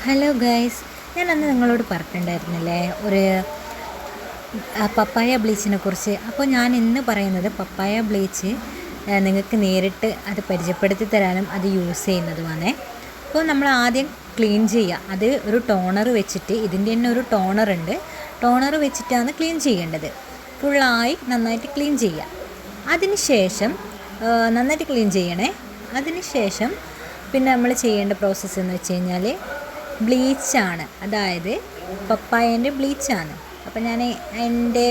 Hello guys, ഞാൻ അന്ന് നിങ്ങളോട് പറഞ്ഞിട്ടുണ്ടായിരുന്നില്ലേ ഒരു പപ്പായ ബ്ലീച്ചിനെ കുറിച്ച്. അപ്പോൾ ഞാൻ ഇന്ന് പറയുന്നത് പപ്പായ ബ്ലീച്ച് നിങ്ങൾക്ക് നേരിട്ട് അത് പരിചയപ്പെടുത്തി തരാനും അത് യൂസ് ചെയ്യുന്നതുമാണ്. അപ്പോൾ നമ്മൾ ആദ്യം ക്ലീൻ ചെയ്യുക. അത് ഒരു ടോണർ വെച്ചിട്ട്, ഇതിൻ്റെ തന്നെ ഒരു ടോണറുണ്ട്, ടോണർ വെച്ചിട്ടാണ് ക്ലീൻ ചെയ്യേണ്ടത്. ഫുള്ളായി നന്നായിട്ട് ക്ലീൻ ചെയ്യുക. അതിന് ശേഷം നന്നായിട്ട് ക്ലീൻ ചെയ്യണേ. അതിന് ശേഷം പിന്നെ നമ്മൾ ചെയ്യേണ്ട പ്രോസസ്സ് എന്ന് വെച്ച് കഴിഞ്ഞാൽ ബ്ലീച്ചാണ്, അതായത് പപ്പായേൻ്റെ ബ്ലീച്ചാണ്. അപ്പോൾ ഞാൻ എൻ്റെ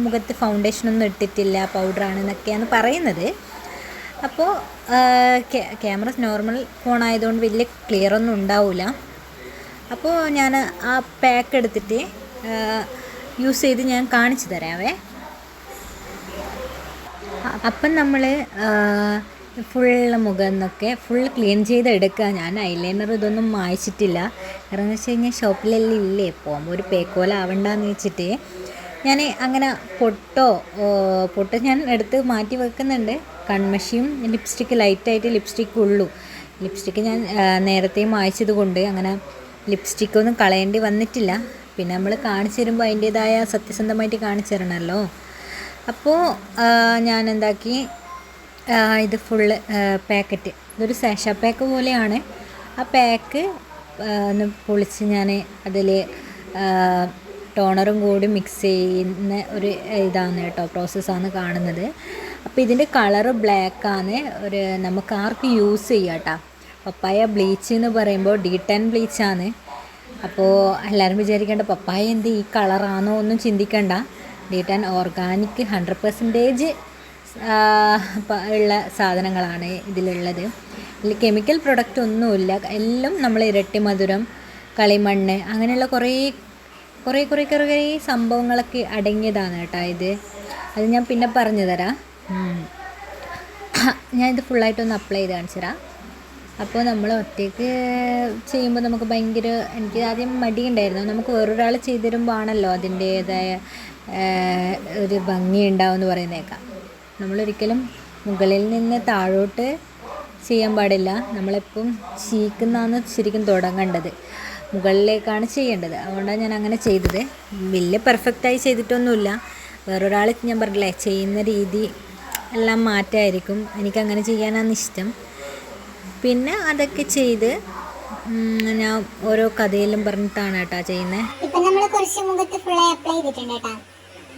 മുഖത്ത് ഫൗണ്ടേഷനൊന്നും ഇട്ടിട്ടില്ല, പൗഡറാണെന്നൊക്കെയാണ് പറയുന്നത്. അപ്പോൾ ക്യാമറ നോർമൽ ഫോൺ ആയതുകൊണ്ട് വലിയ ക്ലിയർ ഒന്നും ഉണ്ടാവില്ല. അപ്പോൾ ഞാൻ ആ പാക്ക് എടുത്തിട്ട് യൂസ് ചെയ്ത് ഞാൻ കാണിച്ചു തരാവേ. അപ്പം നമ്മൾ ഫുള്ള് മുഖം എന്നൊക്കെ ഫുൾ ക്ലീൻ ചെയ്തെടുക്കുക. ഞാൻ ഐലൈനർ ഇതൊന്നും മായ്ച്ചിട്ടില്ല, കാരണം എന്ന് വെച്ച് കഴിഞ്ഞാൽ ഷോപ്പിലെല്ലാം ഇല്ലേ, പോകുമ്പോൾ ഒരു പേക്കോല ആവണ്ടെന്ന് വെച്ചിട്ട് ഞാൻ അങ്ങനെ പൊട്ട് ഞാൻ എടുത്ത് മാറ്റി വെക്കുന്നുണ്ട്. കൺമഷിയും ലിപ്സ്റ്റിക്ക്, ലൈറ്റായിട്ട് ലിപ്സ്റ്റിക്ക് ഉള്ളൂ. ലിപ്സ്റ്റിക്ക് ഞാൻ നേരത്തെ മായ്ച്ചത് കൊണ്ട് അങ്ങനെ ലിപ്സ്റ്റിക്കൊന്നും കളയേണ്ടി വന്നിട്ടില്ല. പിന്നെ നമ്മൾ കാണിച്ചു തരുമ്പോൾ അതിൻ്റേതായ സത്യസന്ധമായിട്ട് കാണിച്ചു തരണമല്ലോ. അപ്പോൾ ഞാൻ എന്താക്കി, ഇത് ഫുള്ള് പാക്കറ്റ്, ഇതൊരു സാഷ പാക്ക് പോലെയാണ്. ആ പാക്ക് ഒന്ന് പൊളിച്ച് ഞാൻ അതിൽ ടോണറും കൂടി മിക്സ് ചെയ്യുന്ന ഒരു ഇതാണ് കേട്ടോ, പ്രോസസ്സാണ് കാണുന്നത്. അപ്പോൾ ഇതിൻ്റെ കളറ് ബ്ലാക്കാണ്. നമുക്ക് ആർക്കും യൂസ് ചെയ്യാം കേട്ടോ. പപ്പായ ബ്ലീച്ച് എന്ന് പറയുമ്പോൾ D10 ബ്ലീച്ചാണ്. അപ്പോൾ എല്ലാവരും വിചാരിക്കേണ്ട പപ്പായ എന്ത് ഈ കളറാണോ ഒന്നും ചിന്തിക്കണ്ട. D10 ഓർഗാനിക് 100% ഉള്ള സാധനങ്ങളാണ് ഇതിലുള്ളത്. ഇതിൽ കെമിക്കൽ പ്രൊഡക്റ്റ് ഒന്നുമില്ല. എല്ലാം നമ്മൾ ഇരട്ടി മധുരം, കളിമണ്ണ്, അങ്ങനെയുള്ള കുറേ സംഭവങ്ങളൊക്കെ അടങ്ങിയതാണ് കേട്ടോ ഇത്. അത് ഞാൻ പിന്നെ പറഞ്ഞു തരാം. ഞാൻ ഇത് ഫുള്ളായിട്ടൊന്ന് അപ്ലൈ ചെയ്ത് കാണിച്ചു തരാം. അപ്പോൾ നമ്മൾ ഒറ്റയ്ക്ക് ചെയ്യുമ്പോൾ നമുക്ക് എനിക്ക് ആദ്യം മടിയുണ്ടായിരുന്നു. നമുക്ക് വേറൊരാൾ ചെയ്തു തരുമ്പോൾ ആണല്ലോ അതിൻ്റേതായ ഒരു ഭംഗി ഉണ്ടാവും എന്ന് പറയുന്നേക്കാം. നമ്മളൊരിക്കലും മുകളിൽ നിന്ന് താഴോട്ട് ചെയ്യാൻ പാടില്ല. നമ്മളെപ്പം ചീക്കുന്നാണ് ശരിക്കും തുടങ്ങേണ്ടത്, മുകളിലേക്കാണ് ചെയ്യേണ്ടത്. അതുകൊണ്ടാണ് ഞാൻ അങ്ങനെ ചെയ്തത്. വലിയ പെർഫെക്റ്റായി ചെയ്തിട്ടൊന്നുമില്ല. വേറൊരാൾ ഞാൻ പറഞ്ഞില്ലേ, ചെയ്യുന്ന രീതി എല്ലാം മാറ്റമായിരിക്കും. എനിക്കങ്ങനെ ചെയ്യാനാണ് ഇഷ്ടം. പിന്നെ അതൊക്കെ ചെയ്ത് ഞാൻ ഓരോ കഥയിലും പറഞ്ഞിട്ടാണ് കേട്ടോ ചെയ്യുന്നത്. ഇപ്പം നമ്മൾ കുറച്ച് മുഖത്ത് ഫുള്ളായി അപ്ലൈ ചെയ്തിട്ടുണ്ട് കേട്ടോ.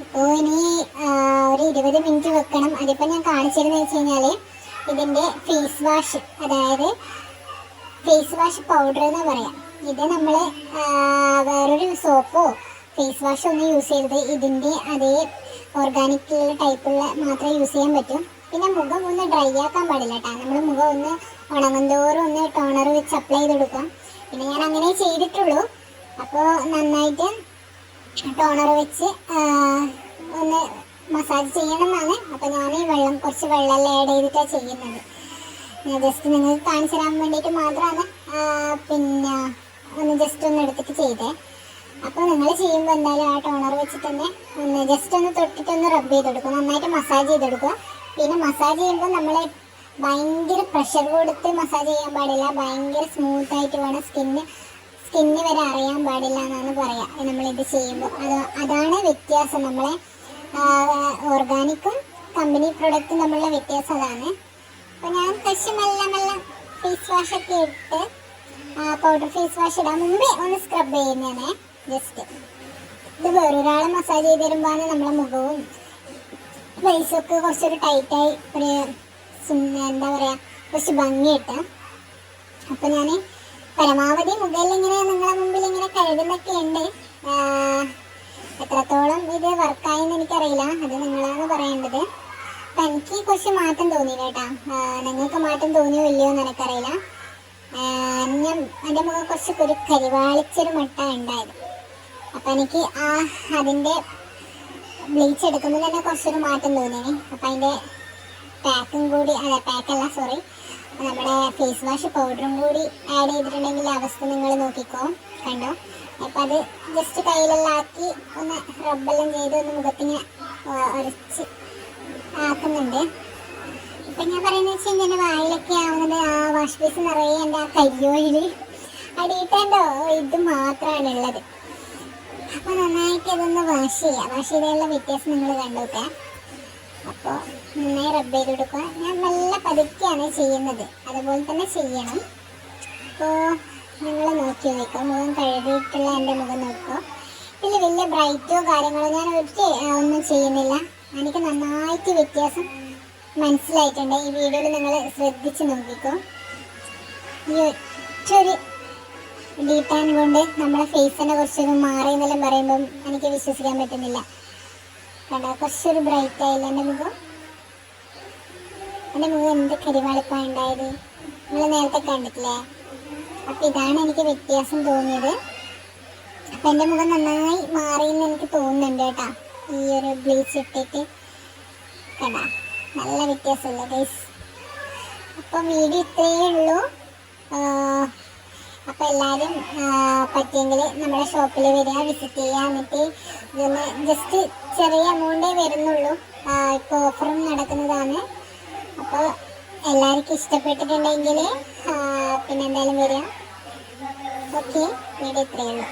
അപ്പോൾ ഇനി ഒരു 20 മിനിറ്റ് വെക്കണം. അതിപ്പോൾ ഞാൻ കാണിച്ചിരുന്നത് വെച്ച് കഴിഞ്ഞാൽ ഇതിൻ്റെ ഫേസ് വാഷ്, അതായത് ഫേസ് വാഷ് പൗഡർ എന്ന് പറയാം. ഇത് നമ്മൾ വേറൊരു സോപ്പോ ഫേസ് വാഷോ ഒന്നും യൂസ് ചെയ്തത് ഇതിൻ്റെ അതേ ഓർഗാനിക് ടൈപ്പുള്ള മാത്രമേ യൂസ് ചെയ്യാൻ പറ്റും. പിന്നെ മുഖം ഒന്ന് ഡ്രൈ ആക്കാൻ പാടില്ല കേട്ടോ. നമ്മൾ മുഖം ഒന്ന് ഉണങ്ങുന്തോറും ഒന്ന് ടോണർ വെച്ച് അപ്ലൈ ചെയ്ത് കൊടുക്കാം. പിന്നെ ഞാൻ അങ്ങനെ ചെയ്തിട്ടുള്ളൂ. അപ്പോൾ നന്നായിട്ട് ടോണർ വെച്ച് ഒന്ന് മസാജ് ചെയ്യണമെന്നാണ്. അപ്പോൾ ഞാൻ കുറച്ച് വെള്ളമെല്ലാം ആഡ് ചെയ്തിട്ടാണ് ചെയ്യുന്നത്. ഞാൻ ജസ്റ്റ് നിങ്ങൾക്ക് കാണിച്ചു തരാൻ വേണ്ടിയിട്ട് മാത്രമാണ് പിന്നെ ഒന്ന് ജസ്റ്റ് ഒന്ന് എടുത്തിട്ട് ചെയ്തേ. അപ്പോൾ നിങ്ങൾ ചെയ്യുമ്പോൾ എന്തായാലും ആ ടോണർ വെച്ചിട്ട് തന്നെ ഒന്ന് ജസ്റ്റ് ഒന്ന് തൊട്ടിട്ടൊന്ന് റബ്ബ് ചെയ്ത് കൊടുക്കുക, നന്നായിട്ട് മസാജ് ചെയ്ത് കൊടുക്കുക. പിന്നെ മസാജ് ചെയ്യുമ്പോൾ നമ്മൾ ഭയങ്കര പ്രഷർ കൊടുത്ത് മസാജ് ചെയ്യാൻ പാടില്ല. ഭയങ്കര സ്മൂത്തായിട്ട് വേണം, സ്കിന്ന് വരെ അറിയാൻ പാടില്ല എന്നാണ് പറയുക നമ്മളിത് ചെയ്യുമ്പോൾ. അതാണ് വ്യത്യാസം. നമ്മളെ ഓർഗാനിക്കും കമ്പനി പ്രൊഡക്റ്റും തമ്മിലുള്ള വ്യത്യാസം അതാണ്. അപ്പോൾ ഞാൻ കുറച്ച് മെല്ലെ ഫേസ് വാഷൊക്കെ ഇട്ട് പൗഡർ ഫേസ് വാഷ് ഇടാൻ മുമ്പേ ഒന്ന് സ്ക്രബ് ചെയ്യുന്നതാണ്. ജസ്റ്റ് ഇത് വേറൊരാളെ മസാജ് ചെയ്ത് തരുമ്പോഴാണ് നമ്മളെ മുഖവും ഫേസൊക്കെ കുറച്ചൊരു ടൈറ്റായി ഒരു എന്താ പറയുക, കുറച്ച് ഭംഗിയിട്ട്. അപ്പോൾ ഞാൻ പരമാവധി മുകളിൽ ഇങ്ങനെ നിങ്ങളെ മുമ്പിൽ ഇങ്ങനെ കഴുകുന്നൊക്കെ ഉണ്ട്. എത്രത്തോളം ഇത് വർക്കായെന്ന് എനിക്കറിയില്ല, അത് നിങ്ങളാണ് പറയേണ്ടത്. അപ്പം എനിക്ക് കുറച്ച് മാറ്റം തോന്നി കേട്ടോ. നിങ്ങൾക്ക് മാറ്റം തോന്നിയോ ഇല്ലയോ എന്ന് എനിക്കറിയില്ല. എൻ്റെ മുഖം കുറച്ച് കരിവാളിച്ചൊരു മട്ട ഉണ്ടായത്. അപ്പം എനിക്ക് അതിൻ്റെ ബ്ലീച്ച് എടുക്കുമ്പോൾ തന്നെ കുറച്ചൊരു മാറ്റം തോന്നി. അപ്പം അതിൻ്റെ നമ്മുടെ ഫേസ് വാഷ് പൗഡറും കൂടി ആഡ് ചെയ്തിട്ടുണ്ടെങ്കിൽ അവസ്ഥ നിങ്ങൾ നോക്കിക്കോ, കണ്ടോ. അപ്പം അത് ജസ്റ്റ് കയ്യിലെല്ലാം ആക്കി ഒന്ന് റബ്ബെല്ലാം ചെയ്ത് ഒന്ന് മുഖത്തിങ്ങനെ ഉരച്ച് ആക്കുന്നുണ്ട്. ഇപ്പം ഞാൻ പറയുന്നത് വെച്ച് കഴിഞ്ഞാൽ വായിലൊക്കെ ആവുന്നത് ആ വാഷ് ബേസ് നിറയെ എൻ്റെ ആ കരിയോയിൽ അടിയിട്ടോ ഇത് മാത്രമാണ് ഉള്ളത്. അപ്പോൾ നന്നായിട്ട് അതൊന്ന് വാഷ് ചെയ്യുക. വാഷ് ചെയ്തുള്ള വ്യത്യാസം നിങ്ങൾ കണ്ടോക്കെ. അപ്പോൾ നന്നായി റബ്ബ് ചെയ്ത് കൊടുക്കുക. ഞാൻ നല്ല പതുക്കെയാണ് ചെയ്യുന്നത്, അതുപോലെ തന്നെ ചെയ്യണം. അപ്പോൾ നിങ്ങൾ നോക്കി നോക്കുക, മുഖം കഴുകിയിട്ടുള്ള എൻ്റെ മുഖം നോക്കുക. ഇതിൽ വലിയ ബ്രൈറ്റോ കാര്യങ്ങളോ ഞാൻ ഒന്നും ചെയ്യുന്നില്ല. എനിക്ക് നന്നായിട്ട് വ്യത്യാസം മനസ്സിലായിട്ടുണ്ട്. ഈ വീഡിയോയിൽ നിങ്ങൾ ശ്രദ്ധിച്ച് നോക്കിക്കോ. ഈ ഒറ്റൊരു ഡീടാൻ കൊണ്ട് നമ്മളെ ഫേസിനെ കുറച്ചൊരു മാറി എന്നെല്ലാം പറയുമ്പം എനിക്ക് വിശ്വസിക്കാൻ പറ്റുന്നില്ല. കണ്ടോ, കുറച്ചൊരു ബ്രൈറ്റ് ആയില്ല എൻ്റെ മുഖം. എൻ്റെ മുഖം എന്ത് കരിവാളിപ്പാണ് ഉണ്ടായത്, നിങ്ങൾ നേരത്തെ കണ്ടിട്ടില്ലേ? അപ്പം ഇതാണ് എനിക്ക് വ്യത്യാസം തോന്നിയത്. അപ്പം എൻ്റെ മുഖം നന്നായി മാറിയെന്ന് എനിക്ക് തോന്നുന്നുണ്ട് കേട്ടോ, ഈ ഒരു ബ്ലീച്ച് ഇട്ടിട്ട്. കണ്ടോ, നല്ല വ്യത്യാസമില്ല ഗൈസ്. അപ്പം വീഡിയോ ഇത്രയേ ഉള്ളൂ. അപ്പോൾ എല്ലാവരും പറ്റിയെങ്കിൽ നമ്മുടെ ഷോപ്പിൽ വരിക, വിസിറ്റ് ചെയ്യുക. എന്നിട്ട് ഇതൊന്ന് ജസ്റ്റ് ചെറിയ എമൗണ്ടേ വരുന്നുള്ളൂ. ഇപ്പോൾ ഓഫറും നടക്കുന്നതാണ്. അപ്പോൾ എല്ലാവർക്കും ഇഷ്ടപ്പെട്ടിട്ടുണ്ടെങ്കിൽ പിന്നെ എന്തായാലും വരിക. ഓക്കെ, വീഡിയോ ഇത്രയേ ഉള്ളൂ.